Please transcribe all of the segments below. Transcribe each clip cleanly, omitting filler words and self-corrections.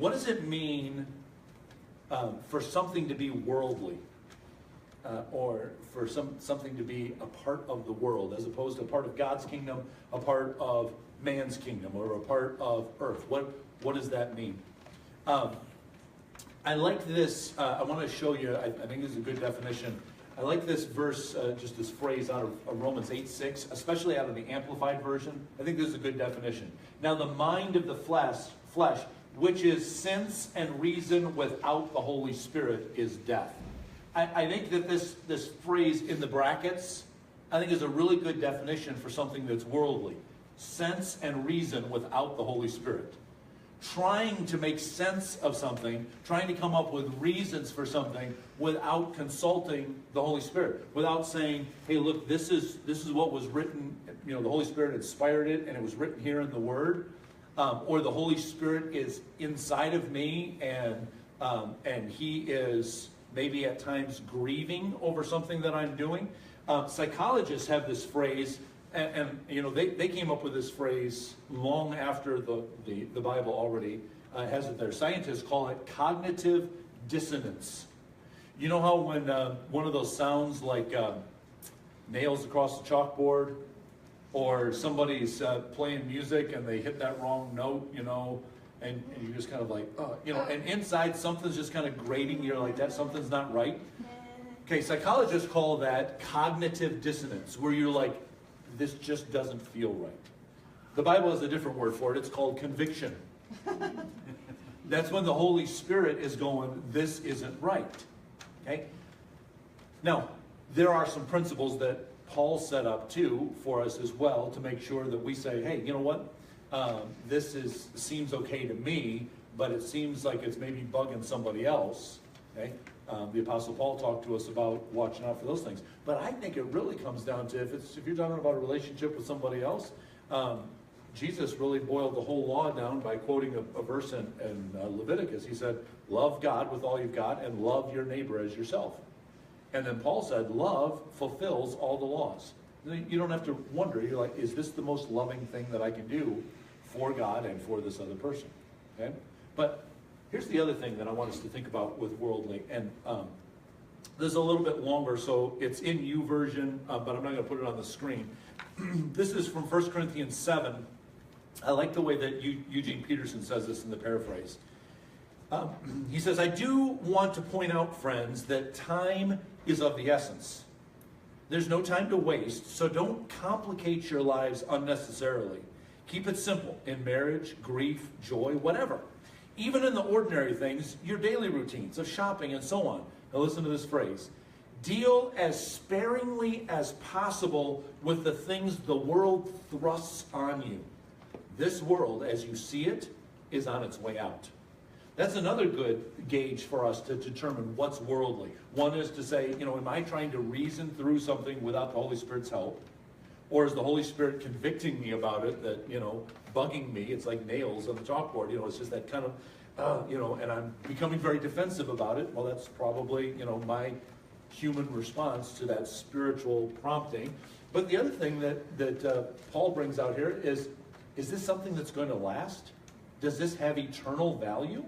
What does it mean for something to be worldly? Or for something to be a part of the world, as opposed to a part of God's kingdom, a part of man's kingdom, or a part of earth? What does that mean? I like this. I want to show you. I think this is a good definition. I like this verse, just this phrase out of Romans 8:6, especially out of the Amplified Version. I think this is a good definition. Now, the mind of the flesh, which is sense and reason without the Holy Spirit, is death. I think that this phrase in the brackets, I think is a really good definition for something that's worldly. Sense and reason without the Holy Spirit. Trying to make sense of something, trying to come up with reasons for something without consulting the Holy Spirit, without saying, hey, look, this is what was written, the Holy Spirit inspired it, and it was written here in the Word, or the Holy Spirit is inside of me, and He is maybe at times grieving over something that I'm doing. Psychologists have this phrase, and they came up with this phrase long after the Bible already has it there. Scientists call it cognitive dissonance. You know how when one of those sounds like nails across the chalkboard, or somebody's playing music and they hit that wrong note, and you're just kind of like, and inside something's just kind of grating. You're like, that something's not right. Okay, psychologists call that cognitive dissonance, where you're like, this just doesn't feel right. The Bible has a different word for it. It's called conviction. That's when the Holy Spirit is going, this isn't right. Okay? Now, there are some principles that Paul set up too for us as well to make sure that we say, hey, you know what? This seems okay to me, but it seems like it's maybe bugging somebody else. Okay? The Apostle Paul talked to us about watching out for those things. But I think it really comes down to, if you're talking about a relationship with somebody else, Jesus really boiled the whole law down by quoting a verse in Leviticus. He said, love God with all you've got and love your neighbor as yourself. And then Paul said, love fulfills all the laws. You don't have to wonder. You're like, is this the most loving thing that I can do for God and for this other person? Okay? But here's the other thing that I want us to think about with worldly. And this is a little bit longer, so it's in YouVersion, but I'm not going to put it on the screen. This is from 1 Corinthians 7. I like the way that Eugene Peterson says this in the paraphrase. He says, I do want to point out, friends, that time is of the essence. There's no time to waste, so don't complicate your lives unnecessarily. Keep it simple in marriage, grief, joy, whatever. Even in the ordinary things, your daily routines of shopping and so on. Now listen to this phrase. Deal as sparingly as possible with the things the world thrusts on you. This world, as you see it, is on its way out. That's another good gauge for us to determine what's worldly. One is to say, am I trying to reason through something without the Holy Spirit's help? Or is the Holy Spirit convicting me about it, that, bugging me? It's like nails on the chalkboard. It's just that kind of, and I'm becoming very defensive about it. Well, that's probably, my human response to that spiritual prompting. But the other thing that Paul brings out here is this something that's going to last? Does this have eternal value?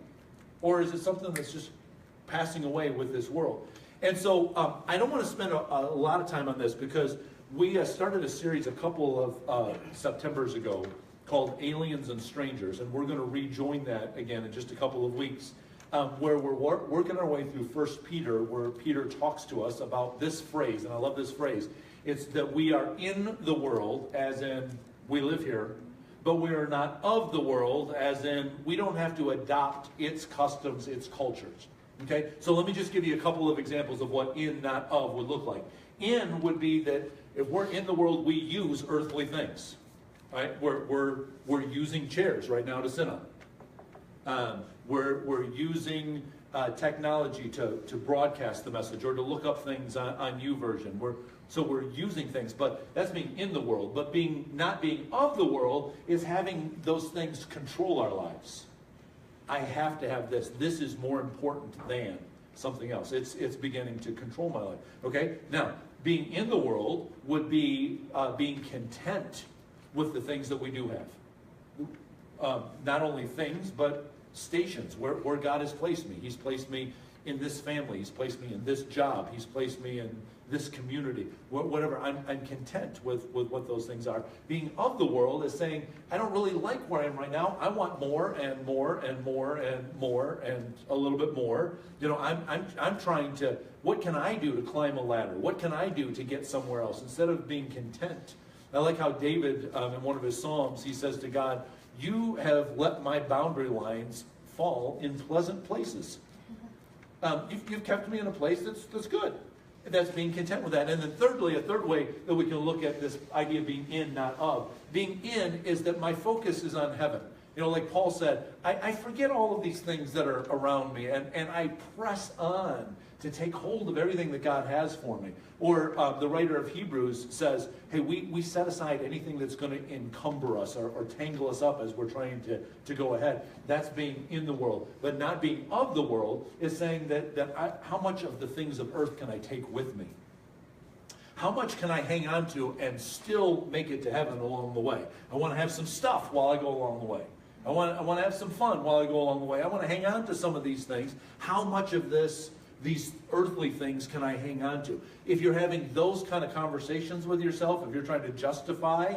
Or is it something that's just passing away with this world? And so I don't want to spend a lot of time on this, because we started a series a couple of Septembers ago called Aliens and Strangers, and we're going to rejoin that again in just a couple of weeks, where we're working our way through 1 Peter, where Peter talks to us about this phrase, and I love this phrase. It's that we are in the world, as in we live here, but we are not of the world, as in we don't have to adopt its customs, its cultures. Okay? So let me just give you a couple of examples of what in, not of would look like. In would be that if we're in the world, we use earthly things. Right? We're using chairs right now to sit on. We're using technology to broadcast the message, or to look up things on YouVersion. So we're using things, but that's being in the world. But not being of the world is having those things control our lives. I have to have this. This is more important than something else. It's beginning to control my life. Okay? Now, being in the world would be being content with the things that we do have. Not only things, but stations where God has placed me. He's placed me in this family. He's placed me in this job. He's placed me in this community. Whatever. I'm content with what those things are. Being of the world is saying, I don't really like where I am right now. I want more and more and more and more and a little bit more. You know, I'm trying to, what can I do to climb a ladder? What can I do to get somewhere else instead of being content? I like how David, in one of his Psalms, he says to God, you have let my boundary lines fall in pleasant places. You've kept me in a place that's good. That's being content with that. And then thirdly, a third way that we can look at this idea of being in, not of. Being in is that my focus is on heaven. You know, like Paul said, I forget all of these things that are around me, and I press on to take hold of everything that God has for me. Or the writer of Hebrews says, hey, we set aside anything that's going to encumber us or tangle us up as we're trying to go ahead. That's being in the world. But not being of the world is saying that how much of the things of earth can I take with me? How much can I hang on to and still make it to heaven along the way? I want to have some stuff while I go along the way. I want to have some fun while I go along the way. I want to hang on to some of these things. How much of these earthly things can I hang on to? If you're having those kind of conversations with yourself, if you're trying to justify,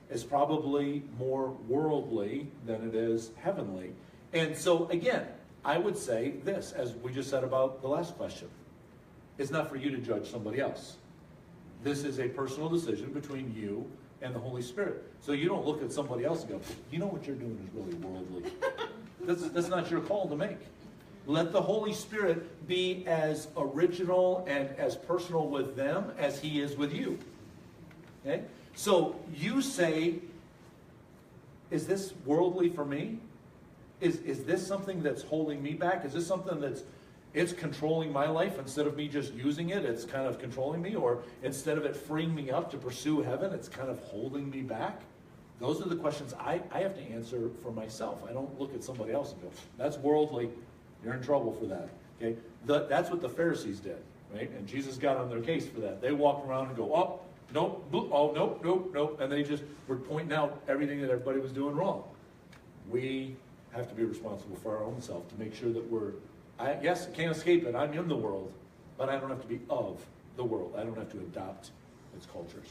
it's probably more worldly than it is heavenly. And so again, I would say this, as we just said about the last question. It's not for you to judge somebody else. This is a personal decision between you and the Holy Spirit. So you don't look at somebody else and go, you know what you're doing is really worldly. That's not your call to make. Let the Holy Spirit be as original and as personal with them as He is with you. Okay? So you say, is this worldly for me? Is this something that's holding me back? Is this something it's controlling my life instead of me just using it? It's kind of controlling me, or instead of it freeing me up to pursue heaven, it's kind of holding me back? Those are the questions I have to answer for myself. I don't look at somebody else and go, that's worldly. You're in trouble for that. Okay? That's what the Pharisees did, right? And Jesus got on their case for that. They walked around and go, oh, nope, oh, nope, nope, nope. And they just were pointing out everything that everybody was doing wrong. We have to be responsible for our own self to make sure that yes, I can't escape it. I'm in the world, but I don't have to be of the world. I don't have to adopt its cultures.